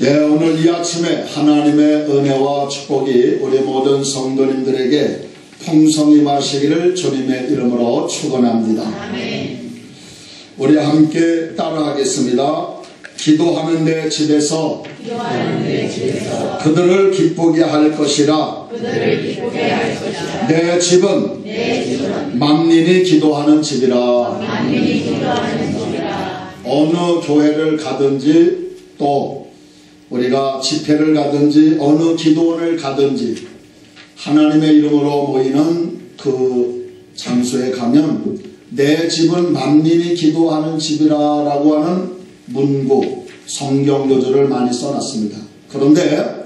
네, 오늘 이 아침에 하나님의 은혜와 축복이 우리 모든 성도님들에게 풍성히 마시기를 주님의 이름으로 축원합니다. 아멘. 우리 함께 따라하겠습니다. 기도하는 내 집에서 그들을 기쁘게 할 것이라. 내 집은 만민이 기도하는 집이라. 어느 교회를 가든지 또 우리가 집회를 가든지 어느 기도원을 가든지 하나님의 이름으로 모이는 그 장소에 가면 내 집은 만민이 기도하는 집이라고 하는 문구 성경 구절을 많이 써놨습니다. 그런데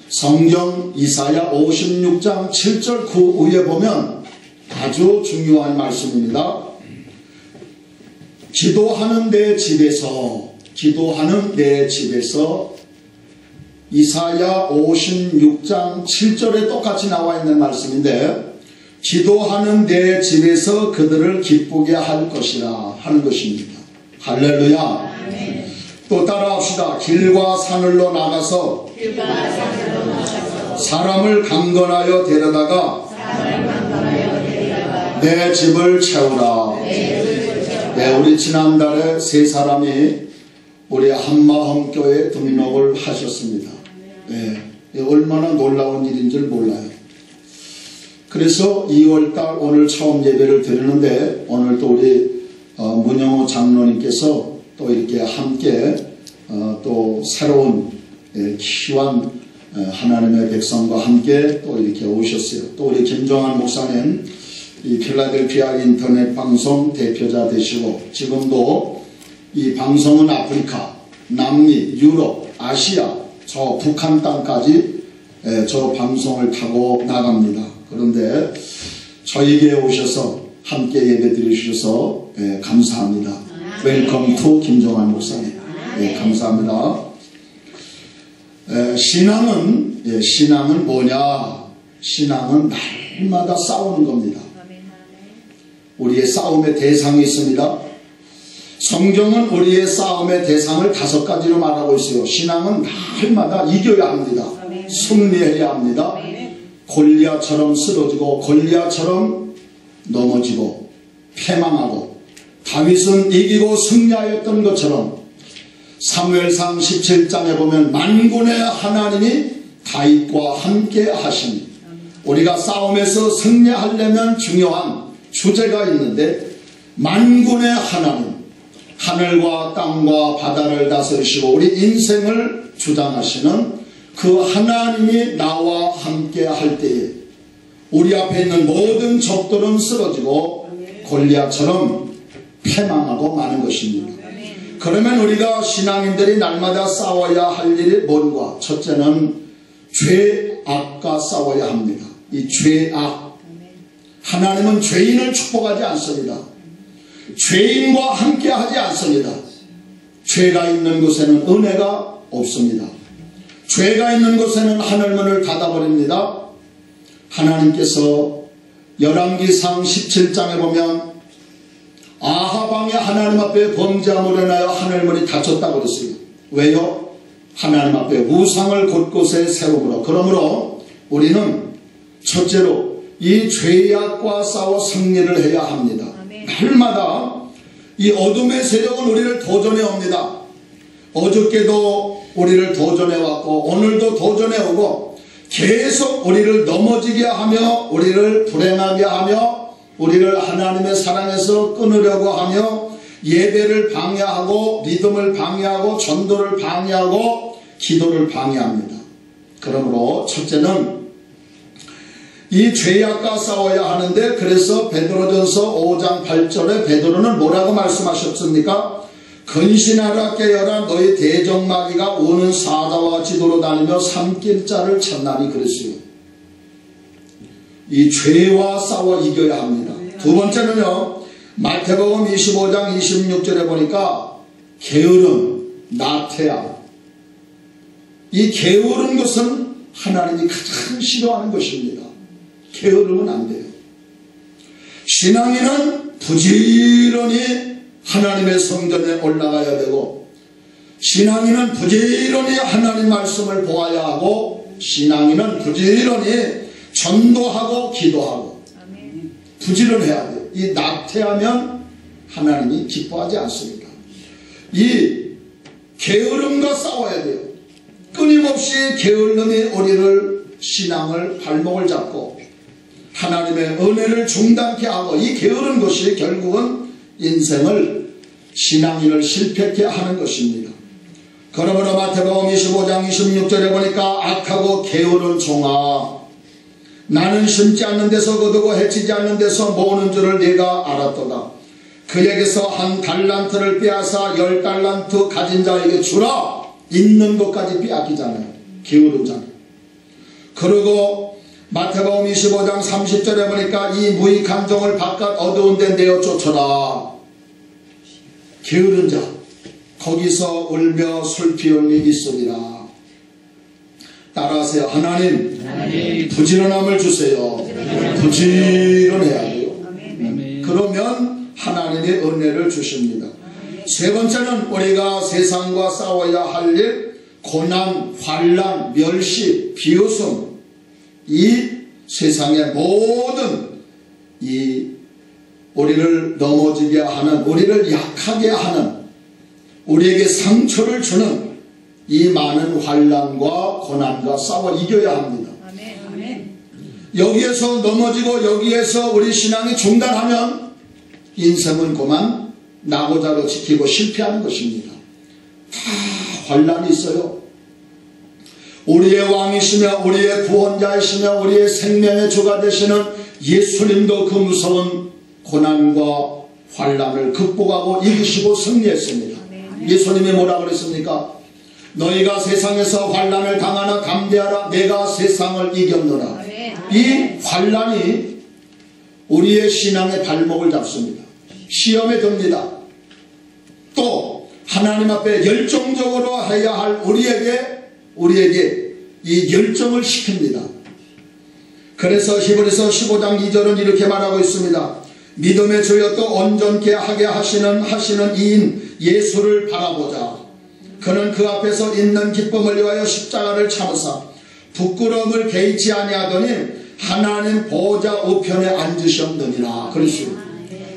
성경 이사야 56장 7절 그 위에 보면 아주 중요한 말씀입니다. 기도하는 내 집에서 이사야 56장 7절에 똑같이 나와 있는 말씀인데 기도하는 내 집에서 그들을 기쁘게 할 것이라 하는 것입니다. 할렐루야. 아멘. 또 따라합시다. 길과 산으로 나가서 사람을 강건하여 데려다가 내 집을 채우라. 네, 우리 지난달에 세 사람이 우리 한마음교회 등록을 하셨습니다. 네, 얼마나 놀라운 일인 줄 몰라요. 그래서 2월달 오늘 처음 예배를 드리는데 오늘 또 우리 문영호 장로님께서 또 이렇게 함께 또 새로운 귀한 하나님의 백성과 함께 또 이렇게 오셨어요. 또 우리 김종환 목사님 이 필라델피아 인터넷 방송 대표자 되시고 지금도 이 방송은 아프리카, 남미, 유럽, 아시아, 저 북한 땅까지 저 방송을 타고 나갑니다. 그런데 저에게 오셔서 함께 예배 드리셔서 감사합니다. 웰컴 투 김종환 목사님. 감사합니다. 신앙은 뭐냐? 신앙은 날마다 싸우는 겁니다. 우리의 싸움의 대상이 있습니다. 성경은 우리의 싸움의 대상을 5가지로 말하고 있어요. 신앙은 날마다 이겨야 합니다. 승리해야 합니다. 골리앗처럼 쓰러지고 골리앗처럼 넘어지고 패망하고 다윗은 이기고 승리하였던 것처럼 사무엘상 17장에 보면 만군의 하나님이 다윗과 함께 하시니 우리가 싸움에서 승리하려면 중요한 주제가 있는데 만군의 하나님 하늘과 땅과 바다를 다스리시고 우리 인생을 주장하시는 그 하나님이 나와 함께 할 때에 우리 앞에 있는 모든 적들은 쓰러지고 골리앗처럼 패망하고 마는 것입니다. 그러면 우리가 신앙인들이 날마다 싸워야 할 일이 뭔가? 첫째는 죄악과 싸워야 합니다. 이 죄악. 하나님은 죄인을 축복하지 않습니다. 죄인과 함께 하지 않습니다. 죄가 있는 곳에는 은혜가 없습니다. 죄가 있는 곳에는 하늘문을 닫아버립니다. 하나님께서 열왕기상 17장에 보면 아하방이 하나님 앞에 범죄함으로 인하여 하늘문이 닫혔다고 그랬어요. 왜요? 하나님 앞에 우상을 곳곳에 세우므로. 그러므로 우리는 첫째로 이 죄악과 싸워 승리를 해야 합니다. 날마다 이 어둠의 세력은 우리를 도전해 옵니다. 어저께도 우리를 도전해 왔고 오늘도 도전해 오고 계속 우리를 넘어지게 하며 우리를 불행하게 하며 우리를 하나님의 사랑에서 끊으려고 하며 예배를 방해하고 믿음을 방해하고 전도를 방해하고 기도를 방해합니다. 그러므로 첫째는 이 죄악과 싸워야 하는데 그래서 베드로전서 5장 8절에 베드로는 뭐라고 말씀하셨습니까? 근신하라 깨어라 너희 대적마귀가 오는 사자와 같이 돌아다니며 삼킬 자를 찾나니 그랬어요. 이 죄와 싸워 이겨야 합니다. 두 번째는요. 마태복음 25장 26절에 보니까 게으름, 나태함. 이 게으른 것은 하나님이 가장 싫어하는 것입니다. 게으르면 안 돼요. 신앙인은 부지런히 하나님의 성전에 올라가야 되고 신앙인은 부지런히 하나님 말씀을 보아야 하고 신앙인은 부지런히 전도하고 기도하고 부지런해야 돼요. 이 나태하면 하나님이 기뻐하지 않습니다. 이 게으름과 싸워야 돼요. 끊임없이 게을름이 우리를 신앙을 발목을 잡고 하나님의 은혜를 중단케 하고 이 게으른 것이 결국은 인생을 신앙인을 실패케 하는 것입니다. 그러므로 마태복음 25장 26절에 보니까 악하고 게으른 종아 나는 심지 않는 데서 거두고 해치지 않는 데서 모으는 줄을 네가 알았도다. 그에게서 한 달란트를 빼앗아 10달란트 가진 자에게 주라. 있는 것까지 빼앗기잖아요. 게으른 자는. 그리고 마태복음 25장 30절에 보니까 이 무익한 종을 바깥 어두운 데 내어 쫓아라. 게으른 자 거기서 울며 슬피 흘리기 있으리라. 따라하세요. 하나님 부지런함을 주세요. 부지런해야 돼요. 그러면 하나님의 은혜를 주십니다. 세 번째는 우리가 세상과 싸워야 할 일, 고난, 환난, 멸시, 비웃음, 이 세상의 모든 이 우리를 넘어지게 하는, 우리를 약하게 하는, 우리에게 상처를 주는 이 많은 환난과 고난과 싸워 이겨야 합니다. 여기에서 넘어지고 여기에서 우리 신앙이 중단하면 인생은 그만 나고자로 지키고 실패하는 것입니다. 다 환난이 있어요. 우리의 왕이시며 우리의 구원자이시며 우리의 생명의 주가 되시는 예수님도 그 무서운 고난과 환난을 극복하고 이기시고 승리했습니다. 예수님이 뭐라 그랬습니까? 너희가 세상에서 환난을 당하나 담대하라. 내가 세상을 이겼노라. 이 환난이 우리의 신앙의 발목을 잡습니다. 시험에 듭니다. 또 하나님 앞에 열정적으로 해야 할 우리에게 이 열정을 시킵니다. 그래서 히브리서 15장 2절은 이렇게 말하고 있습니다. 믿음의 주여 또 온전케 하게 하시는 이인 예수를 바라보자. 그는 그 앞에서 있는 기쁨을 위하여 십자가를 참으사 부끄러움을 개의치 아니하더니 하나님 보좌 우편에 앉으셨느니라. 그랬습니다.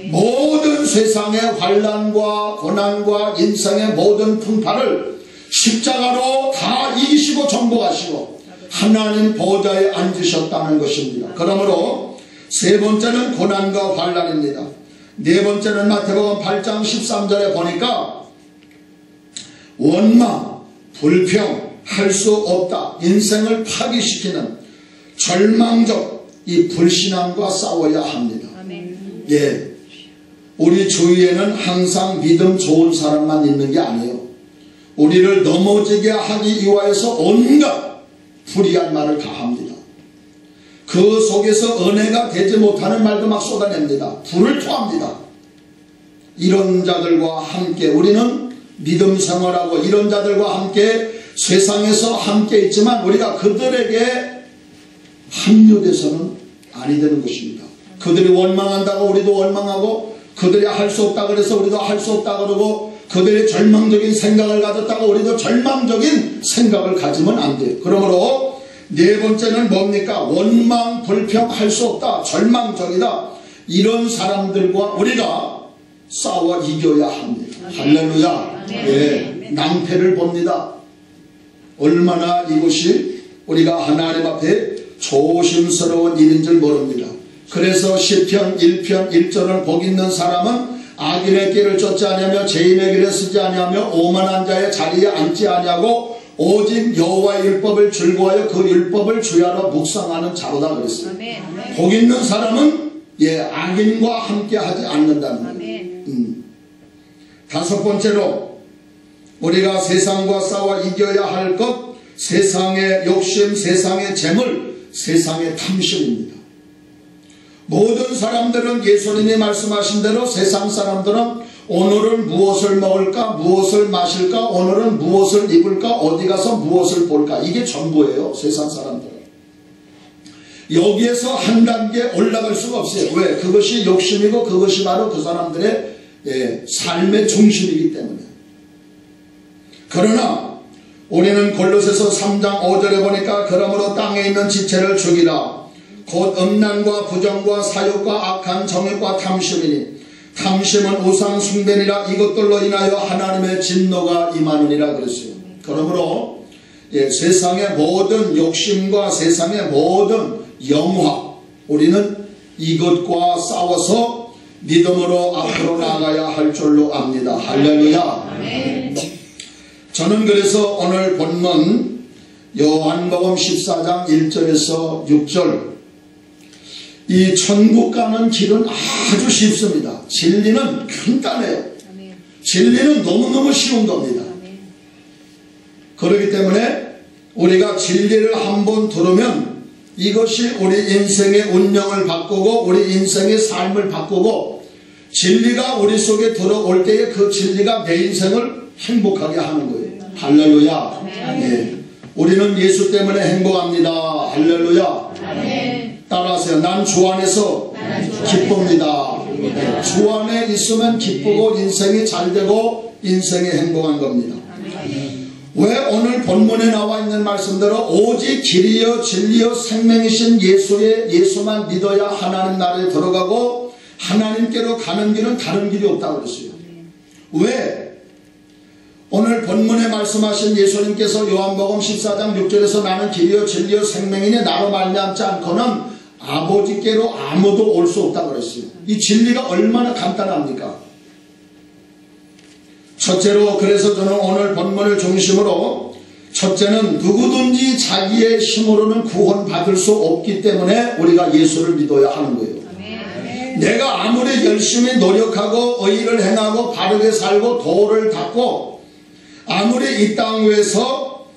모든 세상의 환난과 고난과 인생의 모든 풍파를 십자가로 다 이기시고 정복하시고 하나님 보좌에 앉으셨다는 것입니다. 그러므로 세 번째는 고난과 환난입니다. 네 번째는 마태복음 8장 13절에 보니까 원망, 불평, 할 수 없다. 인생을 파괴시키는 절망적 이 불신앙과 싸워야 합니다. 예, 우리 주위에는 항상 믿음 좋은 사람만 있는 게 아니에요. 우리를 넘어지게 하기 위하여서 온갖 불의한 말을 다 합니다. 그 속에서 은혜가 되지 못하는 말도 막 쏟아냅니다. 불을 토합니다. 이런 자들과 함께 우리는 믿음 생활하고 이런 자들과 함께 세상에서 함께 있지만 우리가 그들에게 합류돼서는 아니 되는 것입니다. 그들이 원망한다고 우리도 원망하고 그들이 할 수 없다 그래서 우리도 할 수 없다 그러고 그들이 절망적인 생각을 가졌다고 우리도 절망적인 생각을 가지면 안 돼요. 그러므로 네 번째는 뭡니까? 원망, 불평, 할 수 없다, 절망적이다. 이런 사람들과 우리가 싸워 이겨야 합니다. 할렐루야. 예, 낭패를 봅니다. 얼마나 이것이 우리가 하나님 앞에 조심스러운 일인 줄 모릅니다. 그래서 시편 1편 1절을 복 있는 사람은 악인의 길을 쫓지 아니하며 죄인의 길을 쓰지 아니하며 오만한 자의 자리에 앉지 아니하고 오직 여호와의 율법을 즐거워하여 그 율법을 주야로 묵상하는 자로다 그랬어요. 복 있는 사람은 악인과 함께 하지 않는다는 거예요. 다섯 번째로 우리가 세상과 싸워 이겨야 할 것, 세상의 욕심, 세상의 재물, 세상의 탐심입니다. 모든 사람들은 예수님이 말씀하신 대로 세상 사람들은 오늘은 무엇을 먹을까, 무엇을 마실까, 오늘은 무엇을 입을까, 어디 가서 무엇을 볼까, 이게 전부예요. 세상 사람들은. 여기에서 한 단계 올라갈 수가 없어요. 왜? 그것이 욕심이고 그것이 바로 그 사람들의 삶의 중심이기 때문에. 그러나 우리는 골로새서 3장 5절에 보니까 그러므로 땅에 있는 지체를 죽이라. 곧 음란과 부정과 사욕과 악한 정욕과 탐심이니 탐심은 우상 숭배니라. 이것들로 인하여 하나님의 진노가 임하느니라 그랬어요. 그러므로 세상의 모든 욕심과 세상의 모든 영화, 우리는 이것과 싸워서 믿음으로 앞으로 나아가야 할 줄로 압니다. 할렐루야. 저는 그래서 오늘 본문 요한복음 14장 1절에서 6절, 이 천국 가는 길은 아주 쉽습니다. 진리는 간단해요. 진리는 너무너무 쉬운 겁니다. 그렇기 때문에 우리가 진리를 한번 들으면 이것이 우리 인생의 운명을 바꾸고 우리 인생의 삶을 바꾸고, 진리가 우리 속에 들어올 때에 그 진리가 내 인생을 행복하게 하는 거예요. 할렐루야. 예. 우리는 예수 때문에 행복합니다. 할렐루야. 따라하세요. 난 주 안에서 기쁩니다. 주 안에 있으면 기쁘고 인생이 잘되고 인생이 행복한 겁니다. 왜 오늘 본문에 나와 있는 말씀대로 오직 길이요 진리요 생명이신 예수만 믿어야 하나님 나라에 들어가고 하나님께로 가는 길은 다른 길이 없다고 그랬어요. 왜? 오늘 본문에 말씀하신 예수님께서 요한복음 14장 6절에서 나는 길이요 진리요 생명이니 나로 말미암지 않고는 아버지께로 아무도 올 수 없다고 그랬어요. 이 진리가 얼마나 간단합니까? 첫째로, 그래서 저는 오늘 본문을 중심으로, 첫째는 누구든지 자기의 힘으로는 구원받을 수 없기 때문에 우리가 예수를 믿어야 하는 거예요. 내가 아무리 열심히 노력하고 의의를 행하고 바르게 살고 도를 닦고 아무리 이 땅 위에서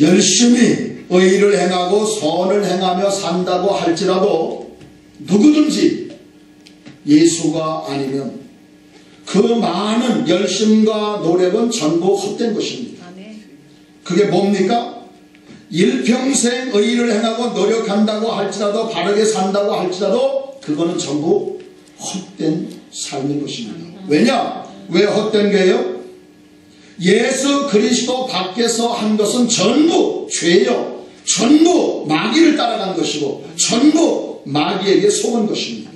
열심히 의의를 행하고 선을 행하며 산다고 할지라도 누구든지 예수가 아니면 그 많은 열심과 노력은 전부 헛된 것입니다. 그게 뭡니까? 일평생 의의를 행하고 노력한다고 할지라도 바르게 산다고 할지라도 그거는 전부 헛된 삶인 것입니다. 왜냐? 왜 헛된 거예요? 예수 그리스도 밖에서 한 것은 전부 죄요, 전부 마귀를 따라간 것이고 전부 마귀에게 속은 것입니다.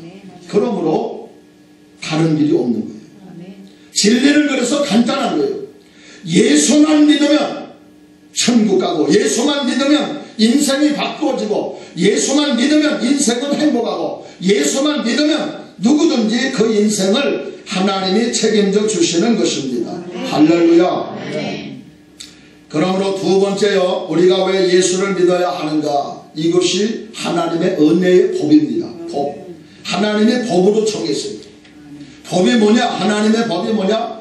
그러므로 다른 길이 없는 거예요. 진리는 그래서 간단한 거예요. 예수만 믿으면 천국 가고, 예수만 믿으면 인생이 바꾸어지고, 예수만 믿으면 인생은 행복하고, 예수만 믿으면 누구든지 그 인생을 하나님이 책임져 주시는 것입니다. 할렐루야. 그러므로 두 번째요, 우리가 왜 예수를 믿어야 하는가? 이것이 하나님의 은혜의 법입니다. 법. 하나님의 법으로 정했어요. 법이 뭐냐? 하나님의 법이 뭐냐?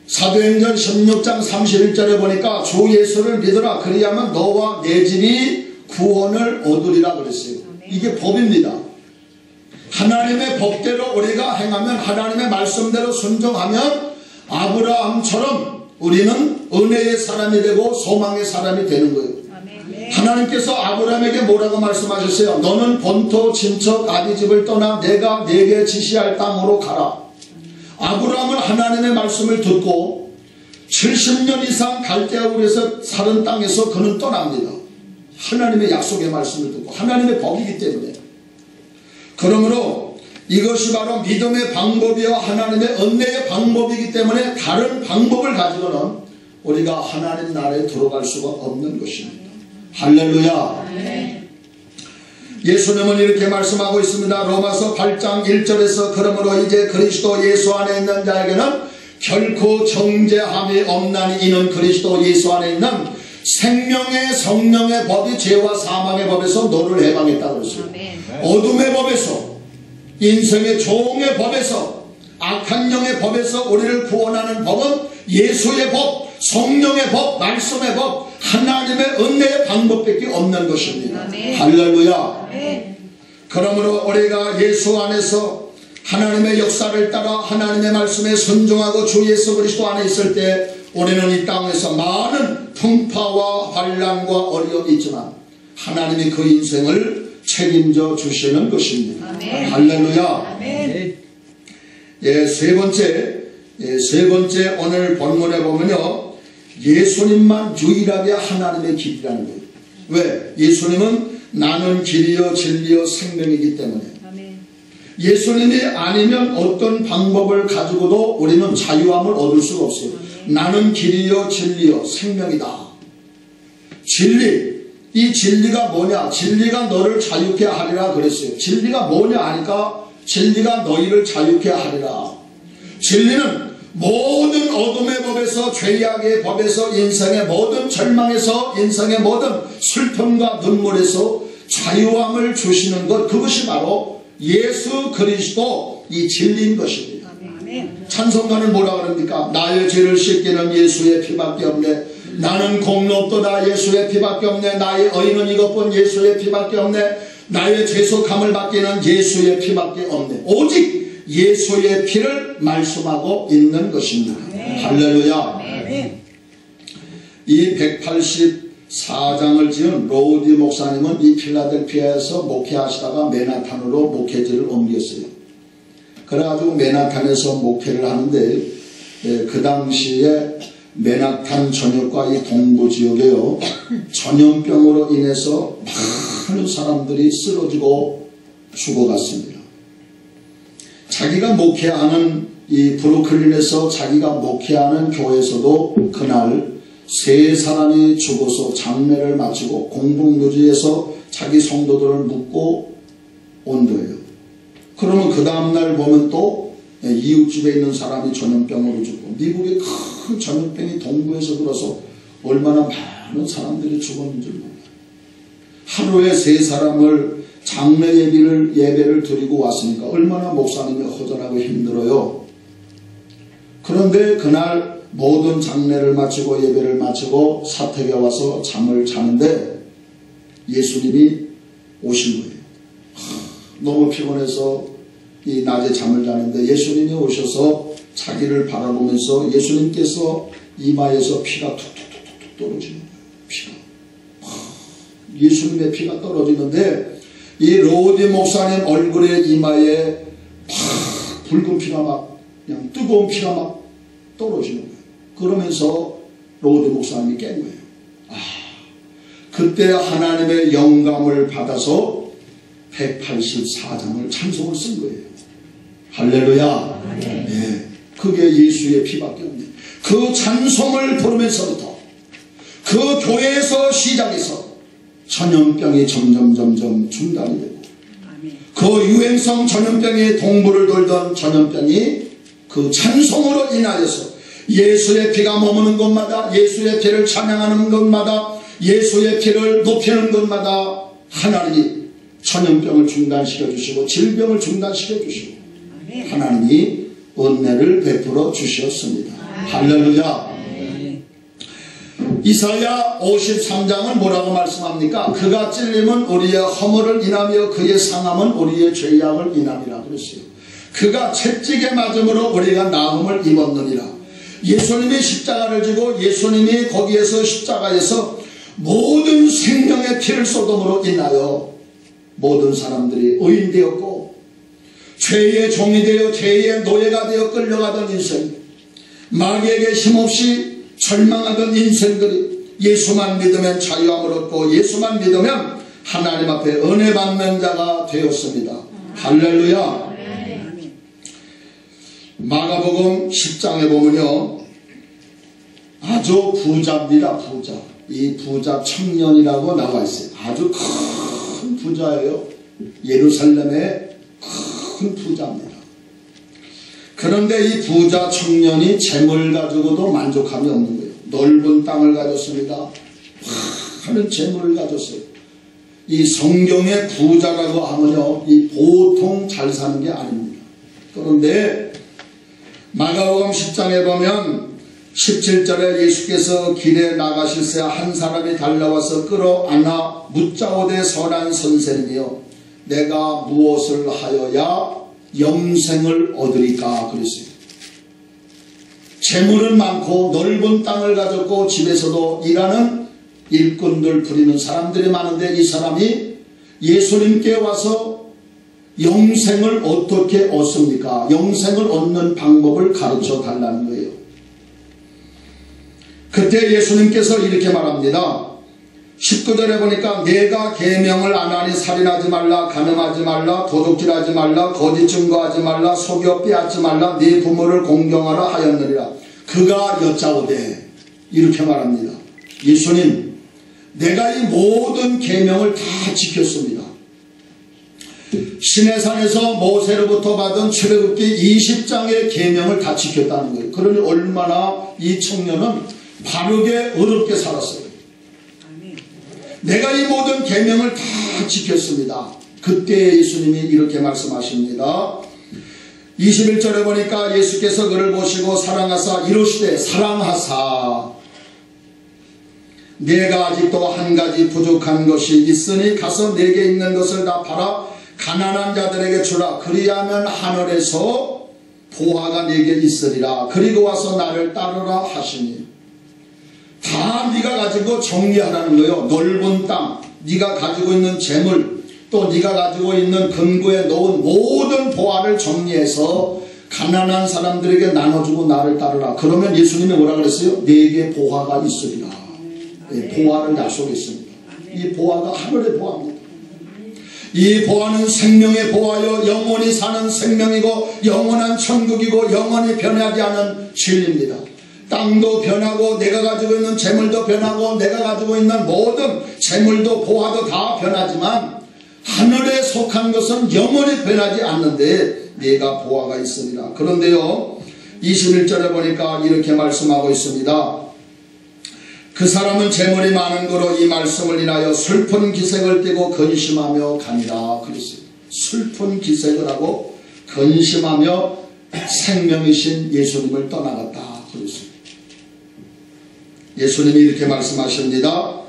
사도행전 16장 31절에 보니까 주 예수를 믿으라, 그리하면 너와 내 집이 구원을 얻으리라 그랬어요. 이게 법입니다. 하나님의 법대로 우리가 행하면, 하나님의 말씀대로 순종하면 아브라함처럼 우리는 은혜의 사람이 되고 소망의 사람이 되는 거예요. 하나님께서 아브라함에게 뭐라고 말씀하셨어요? 너는 본토 친척 아비집을 떠나 내가 네게 지시할 땅으로 가라. 아브라함은 하나님의 말씀을 듣고 70년 이상 갈대아우르에서 사는 땅에서 그는 떠납니다. 하나님의 약속의 말씀을 듣고, 하나님의 법이기 때문에. 그러므로 이것이 바로 믿음의 방법이요 하나님의 은혜의 방법이기 때문에 다른 방법을 가지고는 우리가 하나님 나라에 들어갈 수가 없는 것입니다. 할렐루야. 예수님은 이렇게 말씀하고 있습니다. 로마서 8장 1절에서 그러므로 이제 그리스도 예수 안에 있는 자에게는 결코 정죄함이 없나니 이는 그리스도 예수 안에 있는 생명의 성령의 법이 죄와 사망의 법에서 너를 해방했다고 했어요. 어둠의 법에서, 인생의 종의 법에서, 악한 영의 법에서 우리를 구원하는 법은 예수의 법, 성령의 법, 말씀의 법, 하나님의 은혜의 방법밖에 없는 것입니다. 할렐루야. 그러므로 우리가 예수 안에서 하나님의 역사를 따라 하나님의 말씀에 순종하고 주 예수 그리스도 안에 있을 때 우리는 이 땅에서 많은 풍파와 환난과 어려움이 있지만 하나님이 그 인생을 책임져 주시는 것입니다. 할렐루야. 세 번째, 세 번째 오늘 본문에 보면요, 예수님만 유일하게 하나님의 길이라는 거예요. 왜? 예수님은 나는 길이요 진리요 생명이기 때문에. 예수님이 아니면 어떤 방법을 가지고도 우리는 자유함을 얻을 수가 없어요. 나는 길이요 진리요 생명이다. 진리, 이 진리가 뭐냐? 진리가 너를 자유케 하리라 그랬어요. 진리가 뭐냐 하니까 진리가 너희를 자유케 하리라. 진리는 모든 어둠의 법에서, 죄악의 법에서, 인생의 모든 절망에서, 인생의 모든 슬픔과 눈물에서 자유함을 주시는 것, 그것이 바로 예수 그리스도 이 진리인 것입니다. 찬송가는 뭐라 그럽니까? 나의 죄를 씻기는 예수의 피밖에 없네. 나는 공로 없도다 예수의 피밖에 없네. 나의 의는 이것뿐 예수의 피밖에 없네. 나의 죄속함을 받기는 예수의 피밖에 없네. 오직 예수의 피를 말씀하고 있는 것입니다. 할렐루야. 이 184장을 지은 로우디 목사님은 이 필라델피아에서 목회하시다가 맨하탄으로 목회지를 옮겼어요. 그래가지고 맨하탄에서 목회를 하는데, 그 당시에 맨하탄 전역과 이 동부 지역에요, 전염병으로 인해서 많은 사람들이 쓰러지고 죽어갔습니다. 자기가 목회하는 이 브루클린에서 자기가 목회하는 교회에서도 그날 3사람이 죽어서 장례를 마치고 공동묘지에서 자기 성도들을 묻고 온 거예요. 그러면 그 다음날 보면 또 이웃집에 있는 사람이 전염병으로 죽고, 미국의 큰 전염병이 동부에서 들어서 얼마나 많은 사람들이 죽었는지 몰라요. 하루에 3사람을 장례 예배를 드리고 왔으니까 얼마나 목사님이 허전하고 힘들어요. 그런데 그날 모든 장례를 마치고 예배를 마치고 사택에 와서 잠을 자는데 예수님이 오신 거예요. 너무 피곤해서 이 낮에 잠을 자는데 예수님이 오셔서 자기를 바라보면서 예수님께서 이마에서 피가 툭툭툭툭 떨어지는 거예요. 피가. 예수님의 피가 떨어지는데 이 로우디 목사님 얼굴에 이마에 붉은 피가 막, 그냥 뜨거운 피가 막 떨어지는 거예요. 그러면서 로우디 목사님이 깬 거예요. 그때 하나님의 영감을 받아서 184장을 찬송을 쓴 거예요. 할렐루야. 네. 그게 예수의 피밖에 없네. 그 찬송을 부르면서부터 그 교회에서 시작해서 전염병이 점점 중단이 되고, 그 유행성 전염병이 동부를 돌던 전염병이 그 찬송으로 인하여서 예수의 피가 머무는 곳마다, 예수의 피를 찬양하는 곳마다, 예수의 피를 높이는 곳마다 하나님이 전염병을 중단시켜 주시고 질병을 중단시켜 주시고 하나님이 은혜를 베풀어 주셨습니다. 할렐루야. 이사야 53장은 뭐라고 말씀합니까? 그가 찔림은 우리의 허물을 인하며 그의 상함은 우리의 죄악을 인함이라 그랬어요. 그가 채찍에 맞음으로 우리가 나음을 입었느니라. 예수님이 십자가를 지고 예수님이 거기에서 십자가에서 모든 생명의 피를 쏟음으로 인하여 모든 사람들이 의인되었고, 죄의 종이 되어 죄의 노예가 되어 끌려가던 인생, 마귀에게 힘없이 절망하던 인생들이 예수만 믿으면 자유함을 얻고 예수만 믿으면 하나님 앞에 은혜 받는 자가 되었습니다. 할렐루야. 마가복음 10장에 보면요, 아주 부자입니다. 부자. 이 부자 청년이라고 나와 있어요. 아주 큰 부자예요. 예루살렘의 큰 부자입니다. 그런데 이 부자 청년이 재물 가지고도 만족함이 없는 거예요. 넓은 땅을 가졌습니다. 많은 재물을 가졌어요. 이 성경의 부자라고 하면요, 이 보통 잘 사는 게 아닙니다. 그런데 마가복음 10장에 보면 17절에 예수께서 길에 나가실새 한 사람이 달려와서 끌어안아 묻자오되 선한 선생님이여 내가 무엇을 하여야 영생을 얻으리까 그랬어요. 재물은 많고 넓은 땅을 가졌고 집에서도 일하는 일꾼들 부리는 사람들이 많은데 이 사람이 예수님께 와서 영생을 어떻게 얻습니까? 영생을 얻는 방법을 가르쳐 달라는 거예요. 그때 예수님께서 이렇게 말합니다. 19절에 보니까 내가 계명을 안 하니 살인하지 말라, 간음하지 말라, 도둑질하지 말라, 거짓 증거하지 말라, 속여 빼앗지 말라, 네 부모를 공경하라 하였느니라. 그가 여짜오되 이렇게 말합니다. 예수님, 내가 이 모든 계명을 다 지켰습니다. 시내산에서 모세로부터 받은 출애굽기 20장의 계명을 다 지켰다는 거예요. 그러니 얼마나 이 청년은 바르게 어렵게 살았어요. 내가 이 모든 계명을 다 지켰습니다. 그때 예수님이 이렇게 말씀하십니다. 21절에 보니까 예수께서 그를 보시고 사랑하사 이르시되 사랑하사 내가 아직도 한 가지 부족한 것이 있으니 가서 내게 있는 것을 다 팔아 가난한 자들에게 주라. 그리하면 하늘에서 보화가 내게 있으리라. 그리고 와서 나를 따르라 하시니 다 네가 가지고 정리하라는 거예요. 넓은 땅, 네가 가지고 있는 재물, 또 네가 가지고 있는 금고에 놓은 모든 보화를 정리해서 가난한 사람들에게 나눠주고 나를 따르라. 그러면 예수님이 뭐라 그랬어요? 내게 보화가 있으리라. 네, 보화를 약속했습니다. 이 보화가 하늘의 보화입니다. 이 보화는 생명의 보화요, 영원히 사는 생명이고 영원한 천국이고 영원히 변하지 않은 진리입니다. 땅도 변하고 내가 가지고 있는 재물도 변하고 내가 가지고 있는 모든 재물도 보화도 다 변하지만 하늘에 속한 것은 영원히 변하지 않는데 내가 보화가 있으리라. 그런데요 21절에 보니까 이렇게 말씀하고 있습니다. 그 사람은 재물이 많은 거로 이 말씀을 인하여 슬픈 기색을 띠고 근심하며 가니라 그랬어요. 슬픈 기색을 하고 근심하며 생명이신 예수님을 떠나갔다 그랬어요. 예수님이 이렇게 말씀하십니다.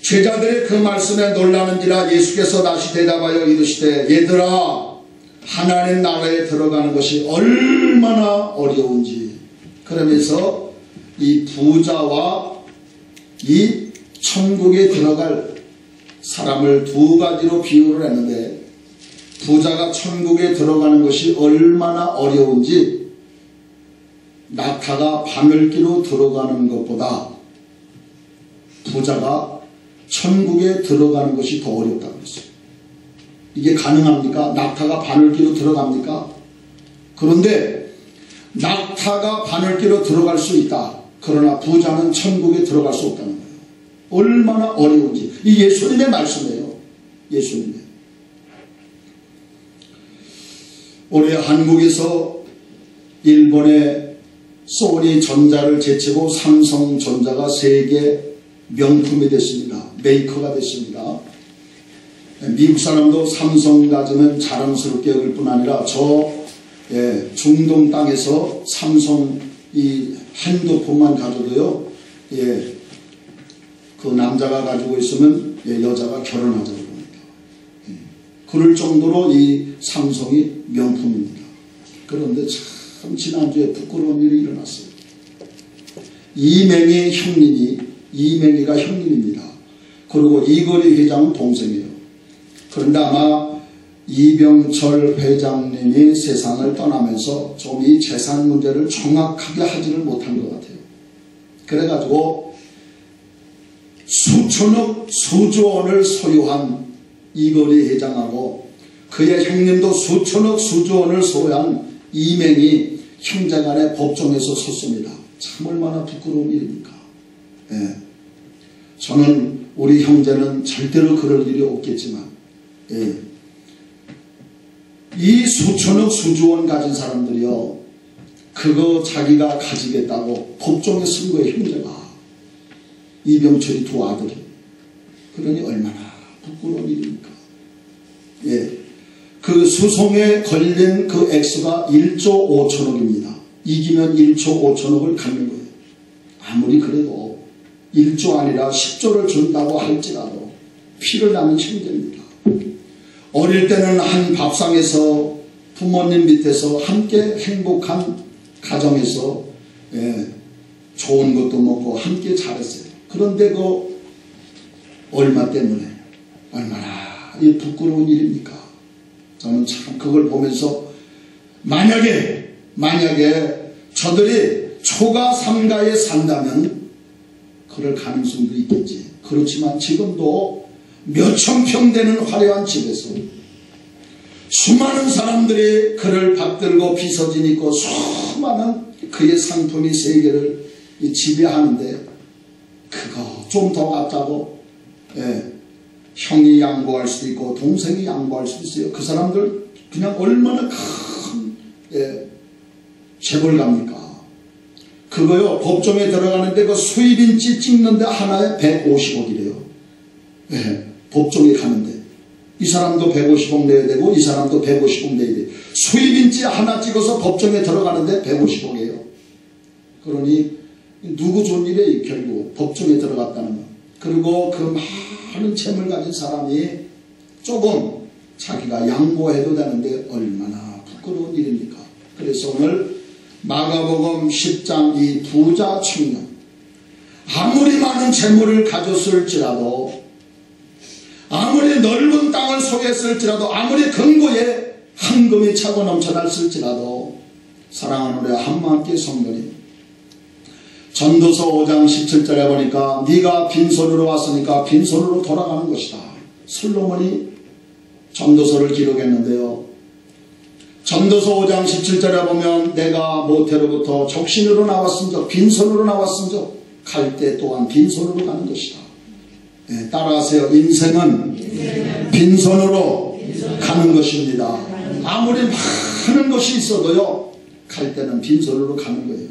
제자들의 그 말씀에 놀라는지라 예수께서 다시 대답하여 이르시되 얘들아 하나님 나라에 들어가는 것이 얼마나 어려운지. 그러면서 이 부자와 이 천국에 들어갈 사람을 두 가지로 비유를 했는데 부자가 천국에 들어가는 것이 얼마나 어려운지 낙타가 바늘기로 들어가는 것보다 부자가 천국에 들어가는 것이 더 어렵다고 했어요. 이게 가능합니까? 낙타가 바늘기로 들어갑니까? 그런데 낙타가 바늘기로 들어갈 수 있다. 그러나 부자는 천국에 들어갈 수 없다는 거예요. 얼마나 어려운지. 이 예수님의 말씀이에요. 예수님의. 올해 한국에서 일본의 소니 전자를 제치고 삼성전자가 세계 명품이 됐습니다. 메이커가 됐습니다. 미국 사람도 삼성 가지면 자랑스럽게 여길 뿐 아니라 중동 땅에서 삼성 이 핸드폰만 가져도요, 그 남자가 가지고 있으면 여자가 결혼하자고 합니다. 그럴 정도로 이 삼성이 명품입니다. 그런데 참 지난주에 부끄러운 일이 일어났어요. 이맹희가 형님입니다. 그리고 이거리 회장은 동생이에요. 그런데 아마 이병철 회장님이 세상을 떠나면서 좀 이 재산 문제를 정확하게 하지를 못한 것 같아요. 그래가지고 수천억 수조 원을 소유한 이거리 회장하고 그의 형님도 수천억 수조 원을 소유한 이맹희 형제간의 법정에서 섰습니다. 참 얼마나 부끄러운 일입니까? 저는 우리 형제는 절대로 그럴 일이 없겠지만 이 수천억 수조원 가진 사람들이요 그거 자기가 가지겠다고 법정에 쓴 거예요. 형제가 이병철이 두 아들이. 그러니 얼마나 부끄러운 일입니까? 그 수송에 걸린 그 액수가 1조 5천억입니다. 이기면 1조 5천억을 갖는 거예요. 아무리 그래도 1조 아니라 10조를 준다고 할지라도 피를 나는 형제입니다. 어릴 때는 한 밥상에서 부모님 밑에서 함께 행복한 가정에서 좋은 것도 먹고 함께 잘했어요. 그런데 그 얼마 때문에 얼마나 이 부끄러운 일입니까? 저는 참 그걸 보면서 만약에 저들이 초가 삼가에 산다면 그럴 가능성도 있겠지. 그렇지만 지금도 몇천 평 되는 화려한 집에서 수많은 사람들이 그를 받들고 비서진 있고 수많은 그의 상품이 세계를 지배하는데 그거 좀 더 갖자고 형이 양보할 수도 있고 동생이 양보할 수도 있어요. 그 사람들 그냥 얼마나 큰 재벌가입니까? 그거요 법정에 들어가는데 그 수입인지 찍는데 하나에 150억이래요. 법정에 가는데 이 사람도 150억 내야 되고 이 사람도 150억 내야 돼요. 수입인지 하나 찍어서 법정에 들어가는데 150억이에요. 그러니 누구 좋은 일에 결국 법정에 들어갔다는 거. 그리고 그 많은 재물 가진 사람이 조금 자기가 양보해도 되는데 얼마나 부끄러운 일입니까? 그래서 오늘 마가복음 10장 이 부자 청년, 아무리 많은 재물을 가졌을지라도, 아무리 넓은 땅을 소유했을지라도, 아무리 금고에 황금이 차고 넘쳐났을지라도, 사랑하는 우리 한마음교회 성도님, 전도서 5장 17절에 보니까 네가 빈손으로 왔으니까 빈손으로 돌아가는 것이다. 솔로몬이 전도서를 기록했는데요. 전도서 5장 17절에 보면 내가 모태로부터 적신으로 나왔은즉 빈손으로 나왔은즉 갈 때 또한 빈손으로 가는 것이다. 따라하세요. 인생은 빈손으로 가는 것입니다. 아무리 많은 것이 있어도요 갈 때는 빈손으로 가는 거예요.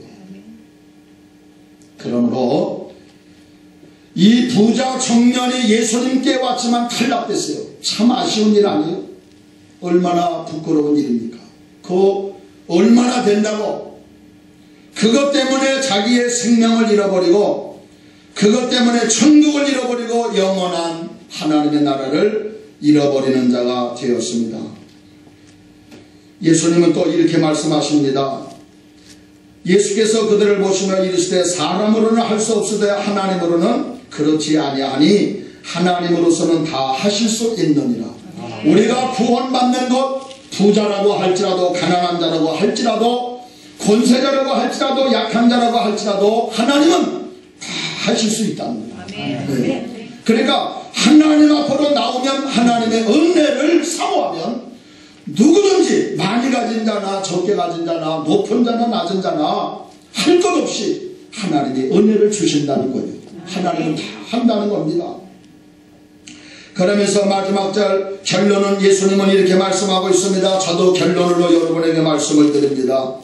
그러므로 이 부자 청년이 예수님께 왔지만 탈락됐어요. 참 아쉬운 일 아니에요? 얼마나 부끄러운 일입니까? 그 얼마나 된다고 그것 때문에 자기의 생명을 잃어버리고 그것 때문에 천국을 잃어버리고 영원한 하나님의 나라를 잃어버리는 자가 되었습니다. 예수님은 또 이렇게 말씀하십니다. 예수께서 그들을 보시며 이르시되 사람으로는 할 수 없으되 하나님으로는 그렇지 아니하니 하나님으로서는 다 하실 수 있느니라. 우리가 구원받는 것 부자라고 할지라도 가난한 자라고 할지라도 권세자라고 할지라도 약한 자라고 할지라도 하나님은 다 하실 수 있다는 거예요. 그러니까 하나님 앞으로 나오면 하나님의 은혜를 사모하면 누구든지 많이 가진 자나 적게 가진 자나 높은 자나 낮은 자나 할 것 없이 하나님이 은혜를 주신다는 거예요. 하나님은 다 한다는 겁니다. 그러면서 마지막 절 결론은 예수님은 이렇게 말씀하고 있습니다. 저도 결론으로 여러분에게 말씀을 드립니다.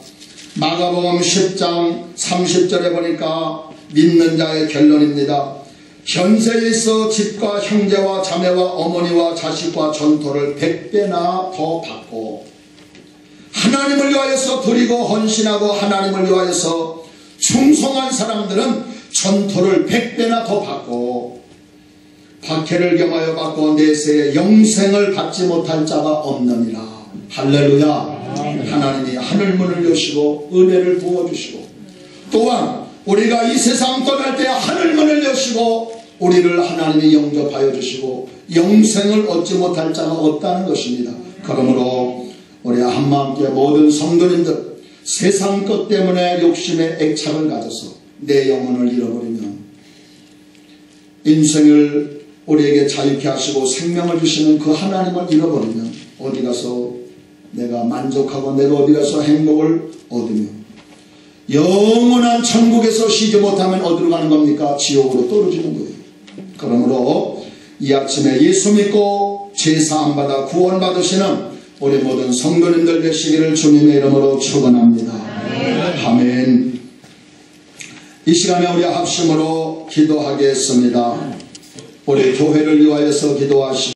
마가복음 10장 30절에 보니까 믿는 자의 결론입니다. 현세에 있어 집과 형제와 자매와 어머니와 자식과 전토를 100배나 더 받고 하나님을 위하여서 드리고 헌신하고 하나님을 위하여서 충성한 사람들은 전토를 100배나 더 받고 박해를 경하여 받고 내세에 영생을 받지 못할 자가 없느니라. 할렐루야. 하나님이 하늘문을 여시고 은혜를 부어주시고 또한 우리가 이 세상 떠날 때 하늘문을 여시고 우리를 하나님이 영접하여 주시고 영생을 얻지 못할 자가 없다는 것입니다. 그러므로 우리 한마음교회 모든 성도님들 세상 것 때문에 욕심에 애착을 가져서 내 영혼을 잃어버리면 인생을 우리에게 자유케 하시고 생명을 주시는 그 하나님을 잃어버리면 어디 가서 내가 만족하고 내가 어디 가서 행복을 얻으며 영원한 천국에서 쉬지 못하면 어디로 가는 겁니까? 지옥으로 떨어지는 거예요. 그러므로 이 아침에 예수 믿고 죄사함 받아 구원 받으시는 우리 모든 성도님들 되시기를 주님의 이름으로 축원합니다. 아멘. 이 시간에 우리 합심으로 기도하겠습니다. 우리 교회를 위하여서 기도하시고